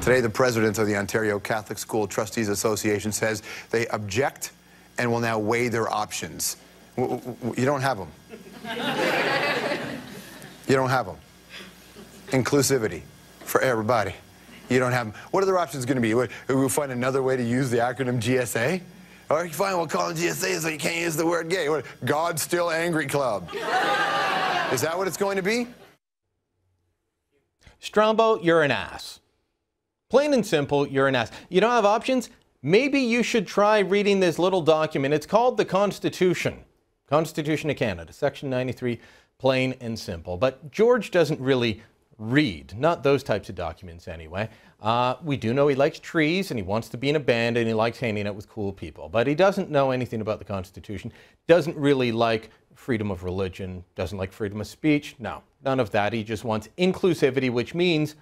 Today, the president of the Ontario Catholic School Trustees Association says they object and will now weigh their options. You don't have them. You don't have them. Inclusivity for everybody. You don't have them. What are their options going to be? We'll find another way to use the acronym GSA? All right, fine, we'll call it GSA so you can't use the word gay. What, God's Still Angry Club. Is that what it's going to be? Strombo, you're an ass. Plain and simple, you're an ass. You don't have options? Maybe you should try reading this little document. It's called the Constitution. Constitution of Canada, Section 93, plain and simple. But George doesn't really read, not those types of documents anyway. We do know he likes trees and he wants to be in a band and he likes hanging out with cool people. But he doesn't know anything about the Constitution, doesn't really like freedom of religion, doesn't like freedom of speech. No, none of that. He just wants inclusivity, which means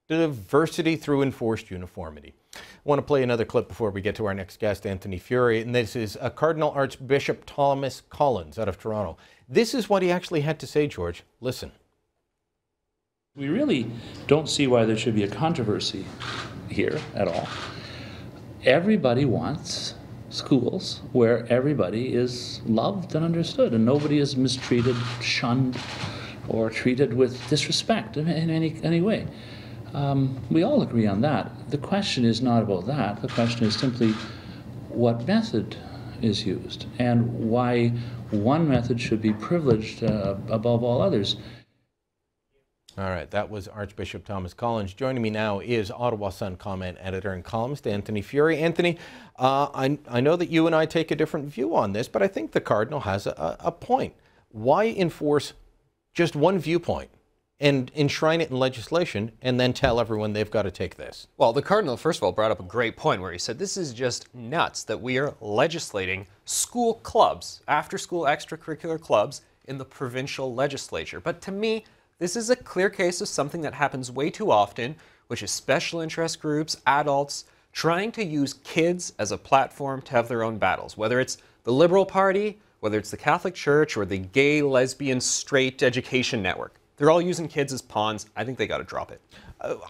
diversity through enforced uniformity. I want to play another clip before we get to our next guest, Anthony Furey, and this is Cardinal Archbishop Thomas Collins out of Toronto. This is what he actually had to say, George. Listen. We really don't see why there should be a controversy here at all. Everybody wants schools where everybody is loved and understood and nobody is mistreated, shunned, or treated with disrespect in any way. We all agree on that. The question is not about that. The question is simply what method is used and why one method should be privileged above all others. All right, that was Archbishop Thomas Collins. Joining me now is Ottawa Sun comment editor and columnist Anthony Furey. Anthony, I know that you and I take a different view on this, but I think the Cardinal has a point. Why enforce just one viewpoint and enshrine it in legislation and then tell everyone they've got to take this? Well, the Cardinal, first of all, brought up a great point where he said this is just nuts that we are legislating school clubs, after-school extracurricular clubs in the provincial legislature. But to me, this is a clear case of something that happens way too often, which is special interest groups, adults, trying to use kids as a platform to have their own battles, whether it's the Liberal Party, whether it's the Catholic Church, or the gay, lesbian, straight education network. They're all using kids as pawns. I think they got to drop it.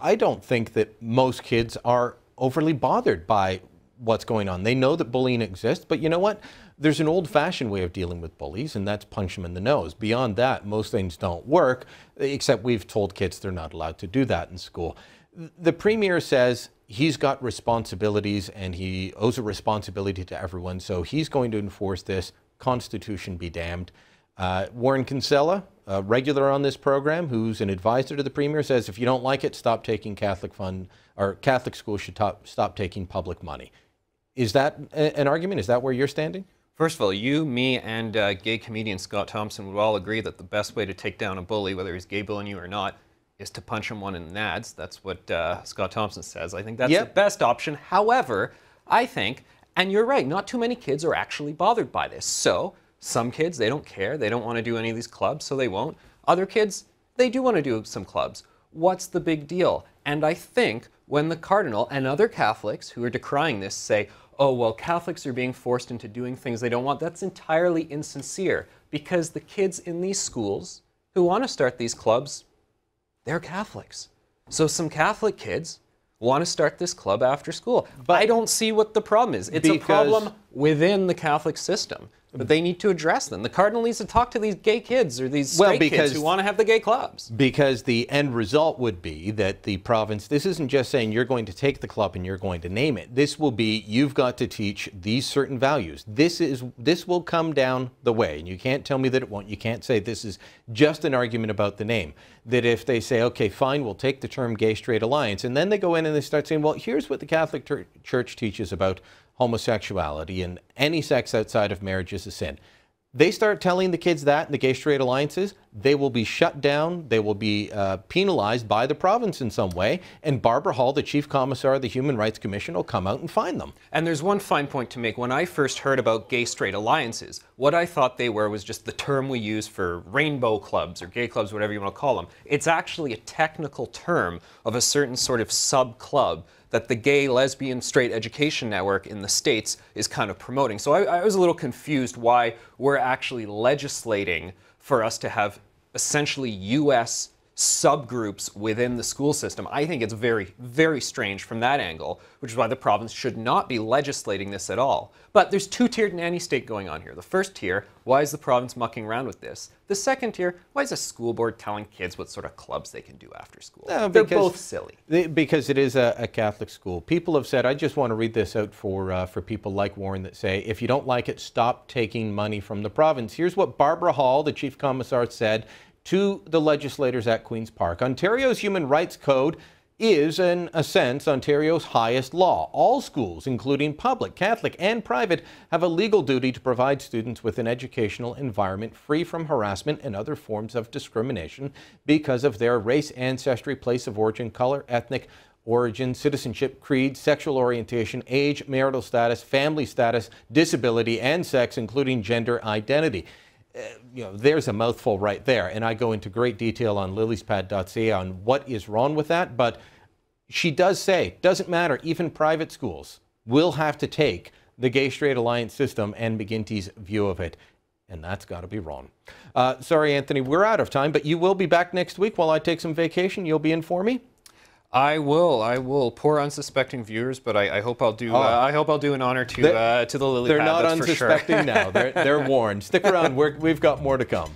I don't think that most kids are overly bothered by what's going on. They know that bullying exists, but you know what? There's an old-fashioned way of dealing with bullies, and that's punch them in the nose. Beyond that, most things don't work, except we've told kids they're not allowed to do that in school. The Premier says he's got responsibilities, and he owes a responsibility to everyone, so he's going to enforce this. Constitution be damned. Warren Kinsella, a regular on this program, who's an advisor to the Premier, says if you don't like it, stop taking Catholic fund, or Catholic schools should stop taking public money. Is that an argument? Is that where you're standing? First of all, you, me, and gay comedian Scott Thompson would all agree that the best way to take down a bully, whether he's gay bullying you or not, is to punch him one in the nads. That's what Scott Thompson says. I think that's the best option. However, I think, and you're right, not too many kids are actually bothered by this. So some kids, they don't care. They don't want to do any of these clubs, so they won't. Other kids, they do want to do some clubs. What's the big deal? And I think when the Cardinal and other Catholics who are decrying this say, oh, well, Catholics are being forced into doing things they don't want, that's entirely insincere, because the kids in these schools who want to start these clubs, they're Catholics. So some Catholic kids want to start this club after school. But I don't see what the problem is. It's a problem within the Catholic system. But they need to address them. The Cardinal needs to talk to these gay kids or these straight kids who want to have the gay clubs. Because the end result would be that the province, this isn't just saying you're going to take the club and you're going to name it. This will be, you've got to teach these certain values. This will come down the way. And you can't tell me that it won't. You can't say this is just an argument about the name. That if they say, okay, fine, we'll take the term gay-straight alliance. And then they go in and they start saying, well, here's what the Catholic Church teaches about homosexuality and any sex outside of marriage is a sin. They start telling the kids that in the gay-straight alliances, they will be shut down, they will be penalized by the province in some way, and Barbara Hall, the Chief Commissar of the Human Rights Commission, will come out and fine them. And there's one fine point to make. When I first heard about gay-straight alliances, what I thought they were was just the term we use for rainbow clubs or gay clubs, whatever you want to call them. It's actually a technical term of a certain sort of sub-club that the gay, lesbian, straight education network in the States is kind of promoting. So I was a little confused why we're actually legislating for us to have essentially U.S. subgroups within the school system. I think it's very, very strange from that angle, which is why the province should not be legislating this at all. But there's two-tiered nanny state going on here. The first tier, why is the province mucking around with this? The second tier, why is a school board telling kids what sort of clubs they can do after school? They're both silly. Because it is a Catholic school. People have said, I just want to read this out for people like Warren that say, if you don't like it, stop taking money from the province. Here's what Barbara Hall, the Chief Commissar, said to the legislators at Queen's Park. Ontario's Human Rights Code is, in a sense, Ontario's highest law. All schools, including public, Catholic, and private, have a legal duty to provide students with an educational environment free from harassment and other forms of discrimination because of their race, ancestry, place of origin, color, ethnic origin, citizenship, creed, sexual orientation, age, marital status, family status, disability, and sex, including gender identity. There's a mouthful right there, and I go into great detail on liliespad.ca on what is wrong with that, but she does say, doesn't matter, even private schools will have to take the Gay Straight Alliance system and McGuinty's view of it, and that's got to be wrong. Sorry, Anthony, we're out of time, but you will be back next week while I take some vacation. You'll be in for me? I will. Poor unsuspecting viewers, but I hope I'll do. I hope I'll do an honor to the Lily Pad. They're not unsuspecting now. They're warned. Stick around. We've got more to come.